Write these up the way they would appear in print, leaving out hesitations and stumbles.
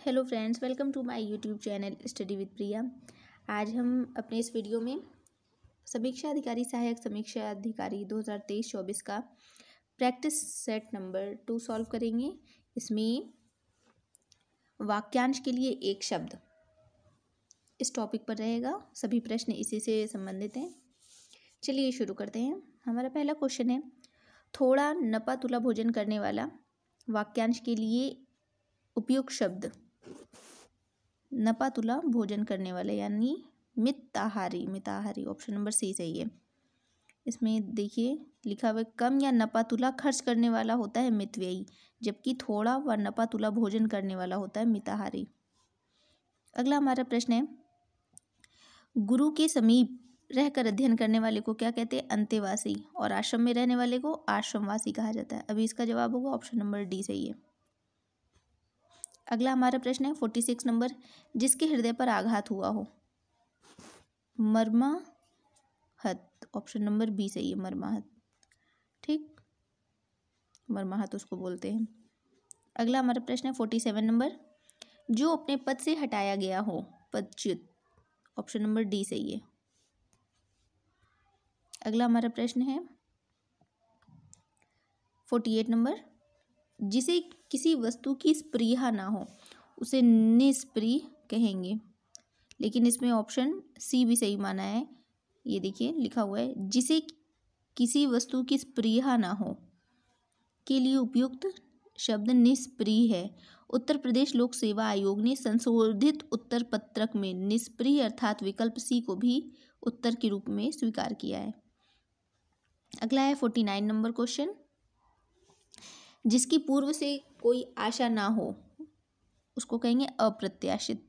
Hello friends, welcome to my YouTube channel study with Priya. आज हम अपने इस वीडियो में समीक्षा अधिकारी सहायक समीक्षा अधिकारी 2023-24 का प्रैक्टिस सेट नंबर 2 सॉल्व करेंगे। इसमें वाक्यांश के लिए एक शब्द इस टॉपिक पर रहेगा। सभी प्रश्न इसी से संबंधित हैं। चलिए शुरू करते हैं। हमारा पहला क्वेश्चन है, थोड़ा नपा तुला भोजन करने वाला वाक्यांश के लिए उपयुक्त शब्द। नपा तुला भोजन करने वाले यानी मिताहारी ऑप्शन नंबर सी सही है। इसमें देखिए लिखा हुआ है, कम या नपा तुला खर्च करने वाला होता है मितव्ययी, जबकि थोड़ा व नपा तुला भोजन करने वाला होता है मिताहारी। अगला हमारा प्रश्न है, गुरु के समीप रहकर अध्ययन करने वाले को क्या कहते हैं? अंतेवासी। और आश्रम में रहने वाले को आश्रमवासी कहा जाता है। अभी इसका जवाब होगा ऑप्शन नंबर डी सही है। अगला हमारा प्रश्न है 46 नंबर, जिसके हृदय पर आघात हुआ हो। मर्माहत, ऑप्शन नंबर बी सही है, मर्माहत। ठीक, मर्माहत उसको बोलते हैं। अगला हमारा प्रश्न है 47 नंबर, जो अपने पद से हटाया गया हो, पदच्युत। ऑप्शन नंबर डी सही है। अगला हमारा प्रश्न है 48 नंबर, जिसे किसी वस्तु की स्पृहा ना हो उसे निस्पृह कहेंगे। लेकिन इसमें ऑप्शन सी भी सही माना है। ये देखिए लिखा हुआ है, जिसे किसी वस्तु की स्पृहा ना हो के लिए उपयुक्त शब्द निस्पृह है। उत्तर प्रदेश लोक सेवा आयोग ने संशोधित उत्तर पत्रक में निस्पृह अर्थात विकल्प सी को भी उत्तर के रूप में स्वीकार किया है। अगला है 49 नंबर क्वेश्चन, जिसकी पूर्व से कोई आशा ना हो उसको कहेंगे अप्रत्याशित।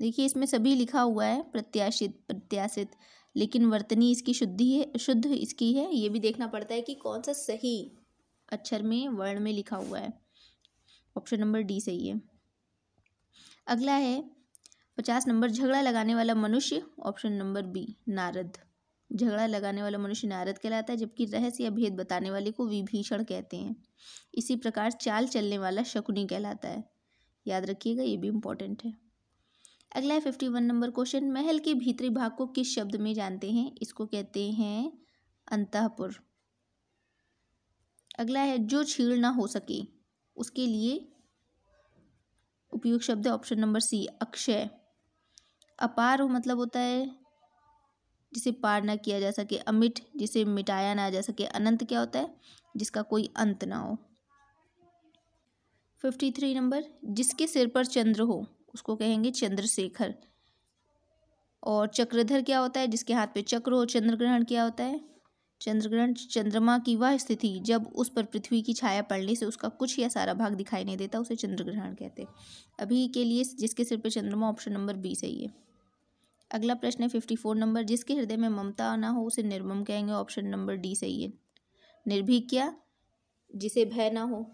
देखिए इसमें सभी लिखा हुआ है प्रत्याशित, प्रत्याशित, लेकिन वर्तनी इसकी शुद्ध इसकी है। ये भी देखना पड़ता है कि कौन सा सही अक्षर में वर्ण में लिखा हुआ है। ऑप्शन नंबर डी सही है। अगला है 50 नंबर, झगड़ा लगाने वाला मनुष्य। Option number B Narad. झगड़ा लगाने वाला मनुष्य नारद कहलाता है, जबकि रहस्य या भेद बताने वाले को विभीषण कहते हैं। इसी प्रकार चाल चलने वाला शकुनी कहलाता है। याद रखिएगा, ये भी इम्पोर्टेंट है। अगला है 51 नंबर क्वेश्चन, महल के भीतरी भाग को किस शब्द में जानते हैं? इसको कहते हैं अंतःपुर। अगला है, जो छीड़ ना हो सके उसके लिए उपयुक्त शब्द है ऑप्शन नंबर सी अक्षय। अपार हो मतलब होता है जिसे पार ना किया जा सके। अमिट, जिसे मिटाया ना जा सके। अनंत क्या होता है? जिसका कोई अंत ना हो। 53 नंबर, जिसके सिर पर चंद्र हो उसको कहेंगे चंद्रशेखर। और चक्रधर क्या होता है? जिसके हाथ पे चक्र हो। चंद्रग्रहण क्या होता है? चंद्रग्रहण चंद्रमा की वह स्थिति जब उस पर पृथ्वी की छाया पड़ने से उसका कुछ या सारा भाग दिखाई नहीं देता, उसे चंद्रग्रहण कहते हैं। अभी के लिए जिसके सिर पे चंद्रमा, ऑप्शन नंबर बी सही है। अगला प्रश्न है 54 नंबर, जिसके हृदय में ममता ना हो उसे निर्मम कहेंगे। ऑप्शन नंबर डी सही है। निर्भीक क्या? जिसे भय ना हो।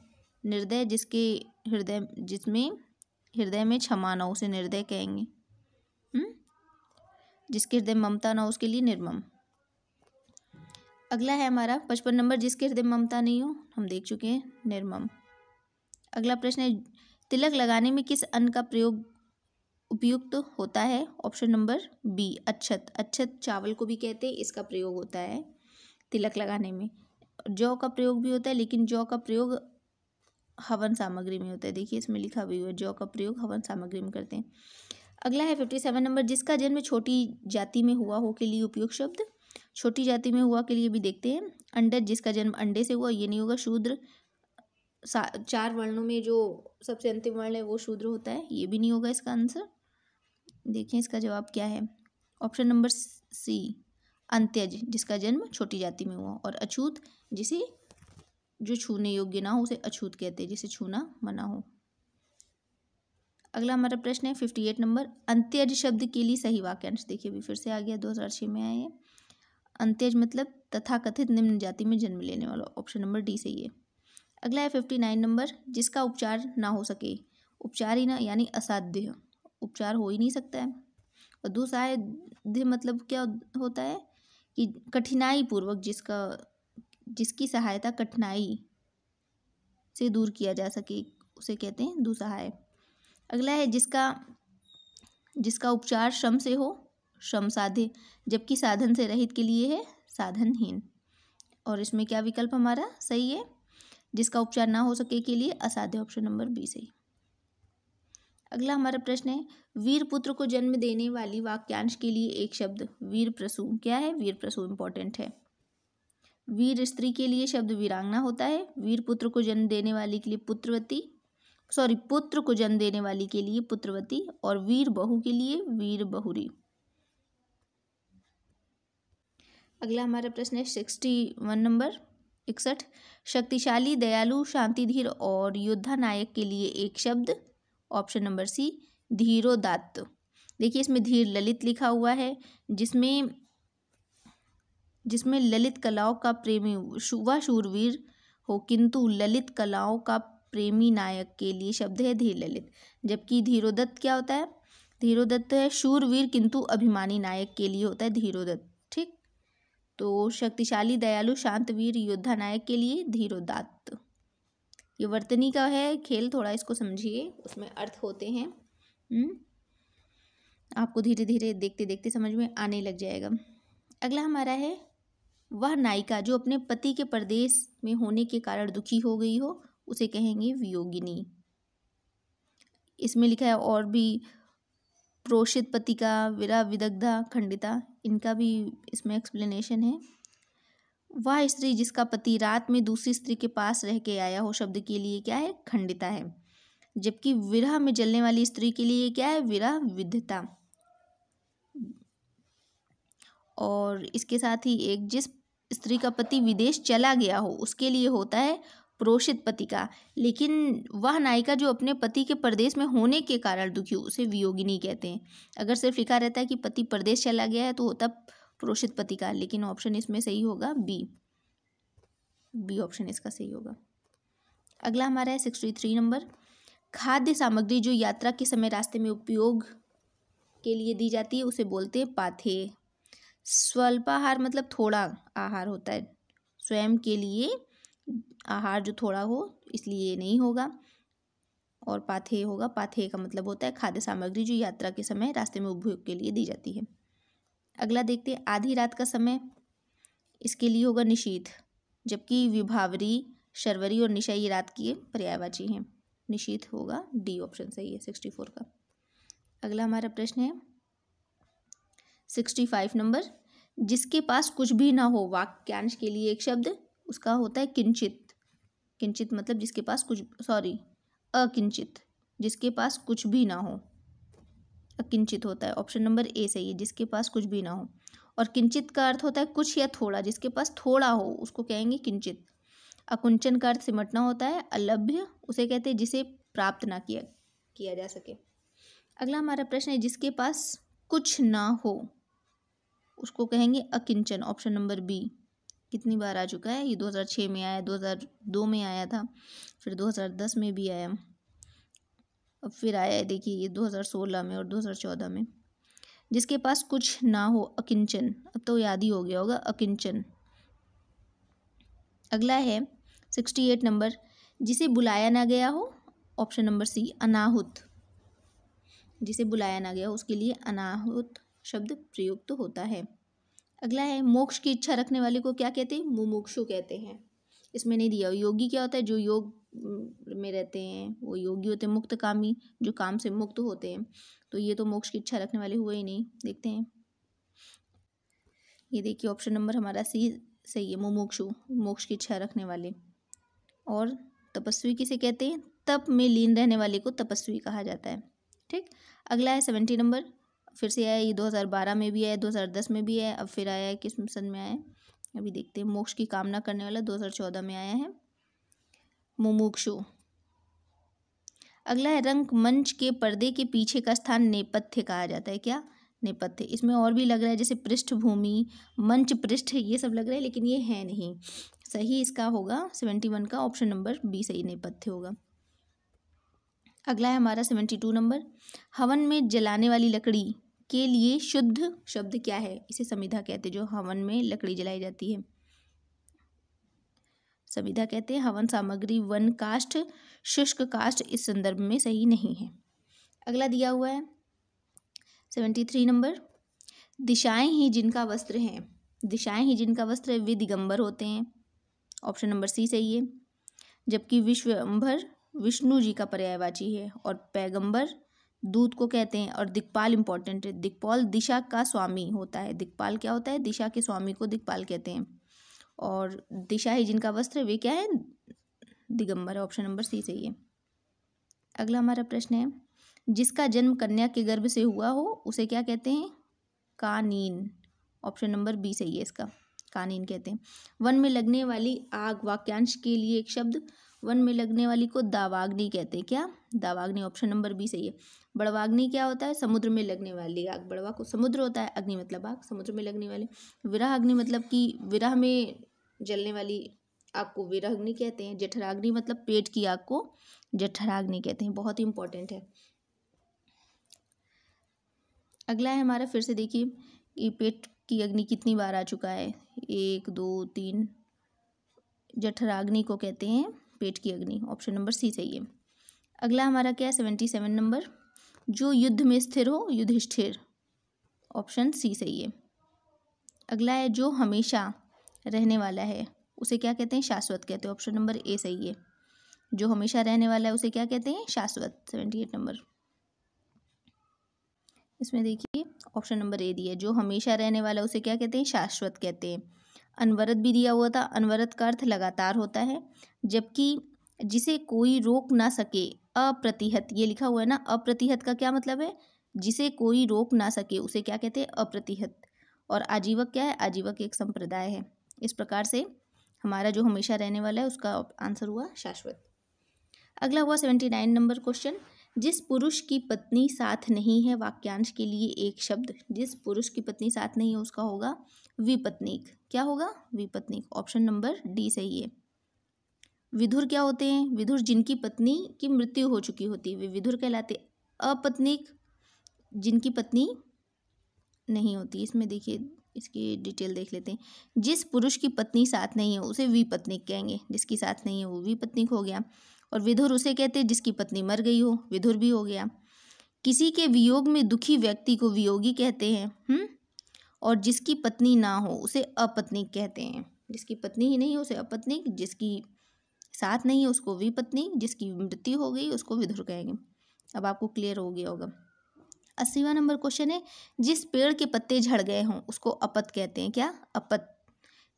निर्दय, जिसमें हृदय में क्षमा ना हो उसे निर्दय कहेंगे। जिसके हृदय में ममता ना हो उसके लिए निर्मम। अगला है हमारा 55 नंबर, जिसके हृदय में ममता नहीं हो, हम देख चुके हैं, निर्मम। अगला प्रश्न है, तिलक लगाने में किस अन्न का प्रयोग उपयुक्त होता है? ऑप्शन नंबर बी अक्षत। अक्षत चावल को भी कहते हैं, इसका प्रयोग होता है तिलक लगाने में। जौ का प्रयोग भी होता है, लेकिन जौ का प्रयोग हवन सामग्री में होता है। देखिए इसमें लिखा भी हुआ है, जौ का प्रयोग हवन सामग्री में करते हैं। अगला है 57 नंबर, जिसका जन्म छोटी जाति में हुआ हो के लिए उपयुक्त शब्द। छोटी जाति में हुआ के लिए भी देखते हैं। अंडज, जिसका जन्म अंडे से हुआ, ये नहीं होगा। शूद्र, 4 वर्णों में जो सबसे अंतिम वर्ण है वो शूद्र होता है, ये भी नहीं होगा इसका आंसर। देखें इसका जवाब क्या है। ऑप्शन नंबर सी अंत्यज, जिसका जन्म छोटी जाति में हुआ। और अछूत, जिसे जो छूने योग्य ना हो उसे अछूत कहते हैं, जिसे छूना मना हो। अगला हमारा प्रश्न है 58 नंबर, अंत्यज शब्द के लिए सही वाक्यांश। देखिए अभी फिर से आ गया, 2006 में आया है। अंत्यज मतलब तथाकथित निम्न जाति में जन्म लेने वाला। ऑप्शन नंबर डी सही है। अगला है 59 नंबर, जिसका उपचार ना हो सके। उपचार ही ना यानी असाध्य, उपचार हो ही नहीं सकता है। और दुस्साध्य मतलब क्या होता है कि कठिनाई पूर्वक जिसकी सहायता कठिनाई से दूर किया जा सके उसे कहते हैं दुस्सहाय। अगला है जिसका उपचार श्रम से हो, श्रम साध्य, जबकि साधन से रहित के लिए है साधनहीन। और इसमें क्या विकल्प हमारा सही है? जिसका उपचार ना हो सके के लिए असाध्य, ऑप्शन नंबर बी सही। अगला हमारा प्रश्न है, वीर पुत्र को जन्म देने वाली वाक्यांश के लिए एक शब्द। वीर प्रसू क्या है? वीर प्रसू इंपॉर्टेंट है। वीर स्त्री के लिए शब्द वीरांगना होता है। वीर पुत्र को जन्म देने वाली के लिए पुत्र को जन्म देने वाली के लिए पुत्रवती, और वीर बहू के लिए वीर बहुरी। अगला हमारा प्रश्न है 61 नंबर 61, शक्तिशाली, दयालु, शांतिधीर और योद्धा नायक के लिए एक शब्द। ऑप्शन नंबर सी धीरोदात्त। देखिए इसमें धीर ललित लिखा हुआ है, जिसमें ललित कलाओं का प्रेमी व शूरवीर हो, किंतु ललित कलाओं का प्रेमी नायक के लिए शब्द है धीर ललित। जबकि धीरोदत्त क्या होता है? धीरोदत्त है शूरवीर किंतु अभिमानी नायक के लिए होता है धीरोदत्त। ठीक, तो शक्तिशाली, दयालु, शांत, वीर, योद्धा नायक के लिए धीरोदात्त। ये वर्तनी का है खेल, थोड़ा इसको समझिए, उसमें अर्थ होते हैं। आपको धीरे धीरे देखते देखते समझ में आने लग जाएगा। अगला हमारा है, वह नायिका जो अपने पति के परदेश में होने के कारण दुखी हो गई हो, उसे कहेंगे वियोगिनी। इसमें लिखा है और भी प्रोषित पति का, विरह, विदग्धा, खंडिता, इनका भी इसमें एक्सप्लेनेशन है। वह स्त्री जिसका पति रात में दूसरी स्त्री के पास रह के आया हो, शब्द के लिए क्या है? खंडिता है। जबकि विरह में जलने वाली स्त्री के लिए क्या है? विरह विद्धता। और इसके साथ ही एक जिस स्त्री का पति विदेश चला गया हो, उसके लिए होता है प्रोषित पति का। लेकिन वह नायिका जो अपने पति के परदेश में होने के कारण दुखी हो, उसे वियोगिनी कहते हैं। अगर सिर्फ लिखा रहता है कि पति परदेश चला गया है तो होता प्रोषित पति का, लेकिन ऑप्शन इसमें सही होगा बी ऑप्शन इसका सही होगा। अगला हमारा है 63 नंबर, खाद्य सामग्री जो यात्रा के समय रास्ते में उपयोग के लिए दी जाती है, उसे बोलते हैं पाथेय। स्वल्पाहार मतलब थोड़ा आहार होता है, स्वयं के लिए आहार जो थोड़ा हो, इसलिए नहीं होगा, और पाथेय होगा। पाथेय का मतलब होता है खाद्य सामग्री जो यात्रा के समय रास्ते में उपयोग के लिए दी जाती है। अगला देखते हैं, आधी रात का समय, इसके लिए होगा निशीथ। जबकि विभावरी, शर्वरी और निशा ये रात की पर्यायवाची हैं। निशीथ होगा, डी ऑप्शन सही है 64 का। अगला हमारा प्रश्न है 65 नंबर, जिसके पास कुछ भी ना हो, वाक्यांश के लिए एक शब्द, उसका होता है किंचित। किंचित मतलब जिसके पास अकिंचित, जिसके पास कुछ भी ना हो, अकिंचित होता है। ऑप्शन नंबर ए सही है, जिसके पास कुछ भी ना हो। और किंचित का अर्थ होता है कुछ या थोड़ा, जिसके पास थोड़ा हो उसको कहेंगे किंचित। अकुंचन का अर्थ सिमटना होता है। अलभ्य उसे कहते हैं जिसे प्राप्त ना किया जा सके। अगला हमारा प्रश्न है, जिसके पास कुछ ना हो उसको कहेंगे अकिंचन। ऑप्शन नंबर बी कितनी बार आ चुका है, ये 2006 में आया, 2002 में आया था, फिर 2010 में भी आया, अब फिर आया है देखिए ये 2016 में और 2014 में। जिसके पास कुछ ना हो, अकिंचन, अब तो याद ही हो गया होगा अकिंचन। अगला है 68 नंबर, जिसे बुलाया ना गया हो, ऑप्शन नंबर सी अनाहुत। जिसे बुलाया ना गया हो उसके लिए अनाहुत शब्द प्रयुक्त होता है। अगला है, मोक्ष की इच्छा रखने वाले को क्या कहते हैं? मुमुक्षु कहते हैं। इसमें नहीं दिया। योगी क्या होता है? जो योग में रहते हैं वो योगी होते हैं। मुक्तकामी जो काम से मुक्त होते हैं। तो ये तो मोक्ष की इच्छा रखने वाले हुए ही नहीं। देखते हैं, ये देखिए ऑप्शन नंबर हमारा सी सही है, मुमुक्षु, मोक्ष की इच्छा रखने वाले। और तपस्वी किसे कहते हैं? तप में लीन रहने वाले को तपस्वी कहा जाता है। ठीक, अगला है 70 नंबर, फिर से आया, ये 2012 में भी आया, 2010 में भी आया, अब फिर आया है, किस सन में आया है अभी देखते हैं। मोक्ष की कामना करने वाला 2014 में आया है, मुमुक्षु। अगला है, रंगमंच के पर्दे के पीछे का स्थान नेपथ्य कहा जाता है। क्या? नेपथ्य। इसमें और भी लग रहा है जैसे पृष्ठभूमि, मंच पृष्ठ, ये सब लग रहा है, लेकिन ये है नहीं। सही इसका होगा 71 का ऑप्शन नंबर बी सही, नेपथ्य होगा। अगला है हमारा 72 नंबर, हवन में जलाने वाली लकड़ी के लिए शुद्ध शब्द क्या है? इसे समिधा कहते हैं, जो हवन में लकड़ी जलाई जाती है, समिधा कहते हैं। हवन सामग्री वन काष्ठ, शुष्क काष्ठ इस संदर्भ में सही नहीं है। अगला दिया हुआ है 73 नंबर, दिशाएं ही जिनका वस्त्र है, दिशाएं ही जिनका वस्त्र है वे दिगंबर होते हैं। ऑप्शन नंबर सी सही है। जबकि विश्वंभर विष्णु जी का पर्यायवाची है और पैगंबर दूत को कहते हैं। और दिक्पाल इंपॉर्टेंट है, दिक्पाल दिशा का स्वामी होता है। दिक्पाल क्या होता है? दिशा के स्वामी को दिक्पाल कहते हैं। और दिशा ही जिनका वस्त्र वे क्या है? दिगंबर। ऑप्शन नंबर सी सही है। अगला हमारा प्रश्न है, जिसका जन्म कन्या के गर्भ से हुआ हो उसे क्या कहते हैं? कानीन। ऑप्शन नंबर बी सही है इसका, कानीन कहते हैं। वन में लगने वाली आग वाक्यांश के लिए एक शब्द, वन में लगने वाली को दावाग्नि कहते हैं। क्या? दावाग्नि। ऑप्शन नंबर बी सही है। बड़वाग्नि क्या होता है? समुद्र में लगने वाली आग। बड़वा को समुद्र होता है, अग्नि मतलब आग, समुद्र में लगने वाली। विरह अग्नि मतलब कि विरह में जलने वाली आग को विरह अग्नि कहते हैं। जठराग्नि मतलब पेट की आग को जठराग्नि कहते हैं। बहुत ही इंपॉर्टेंट है। अगला है हमारा, फिर से देखिए कि पेट की अग्नि कितनी बार आ चुका है। 1 2 3। जठराग्नि को कहते हैं पेट की अग्नि। ऑप्शन नंबर सी सही है। अगला हमारा क्या है 77 नंबर, जो युद्ध में स्थिर हो युधिष्ठिर। ऑप्शन सी सही है। अगला है, जो हमेशा रहने वाला है उसे क्या कहते हैं? शाश्वत कहते हैं। ऑप्शन नंबर ए सही है। जो हमेशा रहने वाला है उसे क्या कहते हैं? शाश्वत। 78 नंबर। इसमें देखिए ऑप्शन नंबर ए दिया है, जो हमेशा रहने वाला उसे क्या कहते हैं? शाश्वत कहते हैं। अनवरत भी दिया हुआ था। अनवरत का अर्थ लगातार होता है, जबकि जिसे कोई रोक ना सके अप्रतिहत, ये लिखा हुआ है ना। अप्रतिहत का क्या मतलब है? जिसे कोई रोक ना सके उसे क्या कहते हैं? अप्रतिहत। और आजीवक क्या है? आजीवक एक संप्रदाय है। इस प्रकार से हमारा जो हमेशा रहने वाला है उसका आंसर हुआ शाश्वत। अगला हुआ 79 नंबर क्वेश्चन, जिस पुरुष की पत्नी साथ नहीं है वाक्यांश के लिए एक शब्द। जिस पुरुष की पत्नी साथ नहीं है उसका होगा विपत्नीक। क्या होगा? विपत्नीक। ऑप्शन नंबर डी सही है। विधुर क्या होते हैं? विधुर जिनकी पत्नी की मृत्यु हो चुकी होती है वे विधुर कहलाते। अपत्नीक जिनकी पत्नी नहीं होती। इसमें देखिए इसकी डिटेल देख लेते हैं। जिस पुरुष की पत्नी साथ नहीं है उसे विपत्नीक कहेंगे। जिसकी साथ नहीं है वो विपत्नीक हो गया। और विधुर उसे कहते हैं जिसकी पत्नी मर गई हो, विधुर भी हो गया। किसी के वियोग में दुखी व्यक्ति को वियोगी कहते हैं। और जिसकी पत्नी ना हो उसे अपत्नीक कहते हैं। जिसकी पत्नी ही नहीं है उसे अपत्नीक, जिसकी साथ नहीं है उसको विपत्नीक, जिसकी मृत्यु हो गई उसको विधुर कहेंगे। अब आपको क्लियर हो गया होगा। 80वां नंबर क्वेश्चन है, जिस पेड़ के पत्ते झड़ गए हों उसको अपत कहते हैं। क्या? अपत।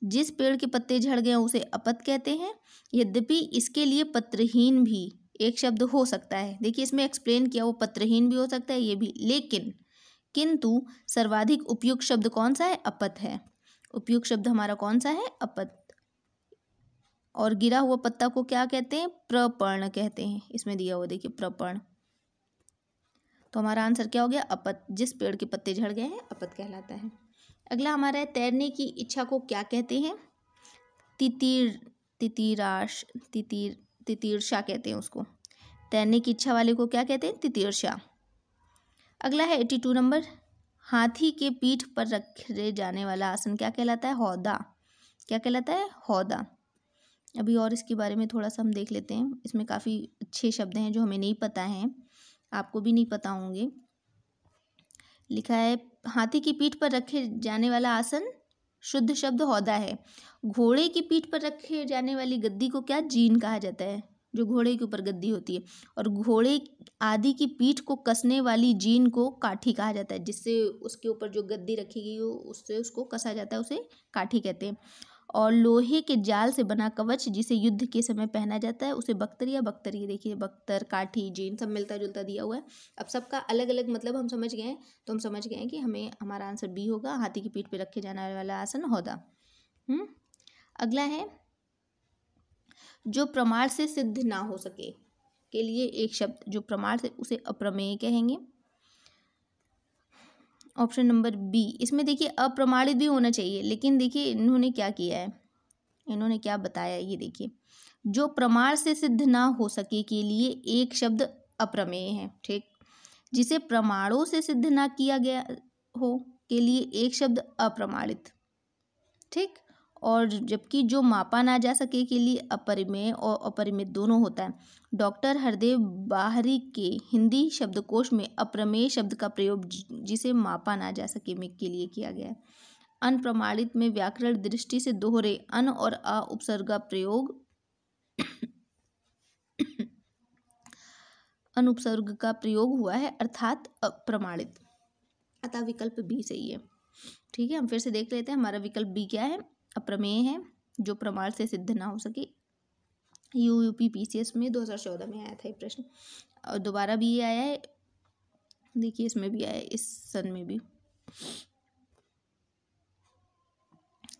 जिस पेड़ के पत्ते झड़ गए हों उसे अपत कहते हैं। यद्यपि इसके लिए पत्रहीन भी एक शब्द हो सकता है। देखिए इसमें एक्सप्लेन किया, वो पत्रहीन भी हो सकता है ये भी, लेकिन किंतु सर्वाधिक उपयुक्त शब्द कौन सा है? अपत है। उपयुक्त शब्द हमारा कौन सा है? अपत। और गिरा हुआ पत्ता को क्या कहते हैं? प्रपर्ण कहते हैं। इसमें दिया हुआ देखिए प्रपर्ण। तो हमारा आंसर क्या हो गया? अपत। जिस पेड़ के पत्ते झड़ गए हैं अपत कहलाता है। अगला हमारा है, तैरने की इच्छा को क्या कहते हैं? तितीर्षा कहते हैं उसको। तैरने की इच्छा वाले को क्या कहते हैं? तितीर्षा। अगला है 82 नंबर, हाथी के पीठ पर रखे जाने वाला आसन क्या कहलाता है? हौदा। क्या कहलाता है? हौदा। अभी और इसके बारे में थोड़ा सा हम देख लेते हैं। इसमें काफ़ी अच्छे शब्द हैं जो हमें नहीं पता हैं, आपको भी नहीं पता होंगे। लिखा है, हाथी की पीठ पर रखे जाने वाला आसन शुद्ध शब्द हौदा है। घोड़े की पीठ पर रखे जाने वाली गद्दी को क्या? जीन कहा जाता है, जो घोड़े के ऊपर गद्दी होती है। और घोड़े आदि की पीठ को कसने वाली जीन को काठी कहा जाता है। जिससे उसके ऊपर जो गद्दी रखी गई हो उससे उसको कसा जाता है, उसे काठी कहते हैं। और लोहे के जाल से बना कवच जिसे युद्ध के समय पहना जाता है उसे बख्तर या बख्तरी। देखिए बख्तर, काठी, जीन सब मिलता जुलता दिया हुआ है। अब सबका अलग अलग मतलब हम समझ गए हैं, तो हम समझ गए हैं कि हमें हमारा आंसर बी होगा, हाथी की पीठ पे रखे जाने वाला आसन हौदा। अगला है, जो प्रमाण से सिद्ध ना हो सके के लिए एक शब्द, जो प्रमाण से, उसे अप्रमेय कहेंगे। Option number B. इसमें देखिए अप्रमाणित भी होना चाहिए, लेकिन देखिए इन्होंने क्या किया है, इन्होंने क्या बताया, ये देखिए, जो प्रमाण से सिद्ध ना हो सके के लिए एक शब्द अप्रमेय है। ठीक। जिसे प्रमाणों से सिद्ध ना किया गया हो के लिए एक शब्द अप्रमाणित। ठीक। और जबकि जो मापा ना जा सके के लिए अपरिमेय और अपरिमित दोनों होता है। डॉक्टर हरदेव बाहरी के हिंदी शब्दकोश में अप्रमेय शब्द का प्रयोग जिसे मापा ना जा सके में के लिए किया गया है। अनप्रमाणित में व्याकरण दृष्टि से दोहरे अन और अ उपसर्ग का प्रयोग अनुपसर्ग का प्रयोग हुआ है अर्थात अप्रमाणित, अतः विकल्प बी सही है। ठीक है, हम फिर से देख लेते हैं हमारा विकल्प बी क्या है, अप्रमेय है जो प्रमाण से सिद्ध ना हो सके। यूपी पीसीएस में 2014 में आया था ये प्रश्न और दोबारा भी ये आया है, देखिए इसमें भी आया है, इस सन में भी,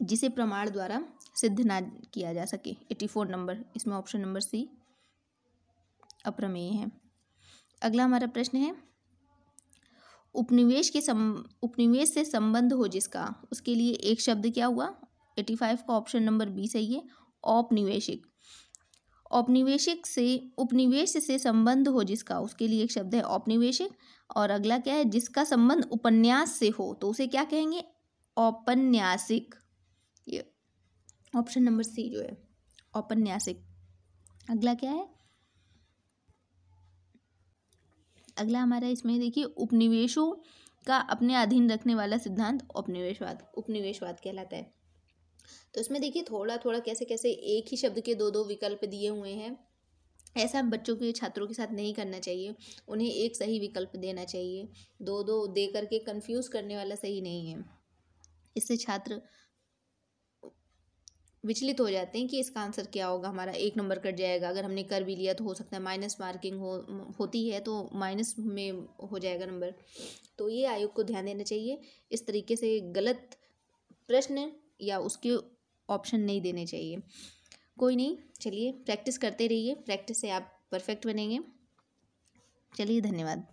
जिसे प्रमाण द्वारा सिद्ध ना किया जा सके। 84 नंबर, इसमें ऑप्शन नंबर सी अप्रमेय है। अगला हमारा प्रश्न है, उपनिवेश से संबंध हो जिसका, उसके लिए एक शब्द क्या हुआ। 85 का ऑप्शन नंबर बी सही है, औपनिवेशिक। औपनिवेशिक से उपनिवेश से संबंध हो जिसका, उसके लिए एक शब्द है औपनिवेशिक। और अगला क्या है, जिसका संबंध उपन्यास से हो तो उसे क्या कहेंगे, औपन्यासिक। ये ऑप्शन नंबर सी जो है औपन्यासिक। अगला क्या है, अगला हमारा इसमें देखिए, उपनिवेशों का अपने अधीन रखने वाला सिद्धांत उपनिवेशवाद कहलाता है। तो इसमें देखिए थोड़ा थोड़ा कैसे कैसे एक ही शब्द के दो दो विकल्प दिए हुए हैं। ऐसा बच्चों के छात्रों के साथ नहीं करना चाहिए, उन्हें एक सही विकल्प देना चाहिए। दो दो दे करके कंफ्यूज करने वाला सही नहीं है, इससे छात्र विचलित हो जाते हैं कि इसका आंसर क्या होगा, हमारा 1 नंबर कट जाएगा। अगर हमने कर भी लिया तो हो सकता है माइनस मार्किंग होती है तो माइनस में हो जाएगा नंबर। तो ये आयोग को ध्यान देना चाहिए, इस तरीके से गलत प्रश्न या उसके ऑप्शन नहीं देने चाहिए। कोई नहीं, चलिए प्रैक्टिस करते रहिए, प्रैक्टिस से आप परफेक्ट बनेंगे। चलिए, धन्यवाद।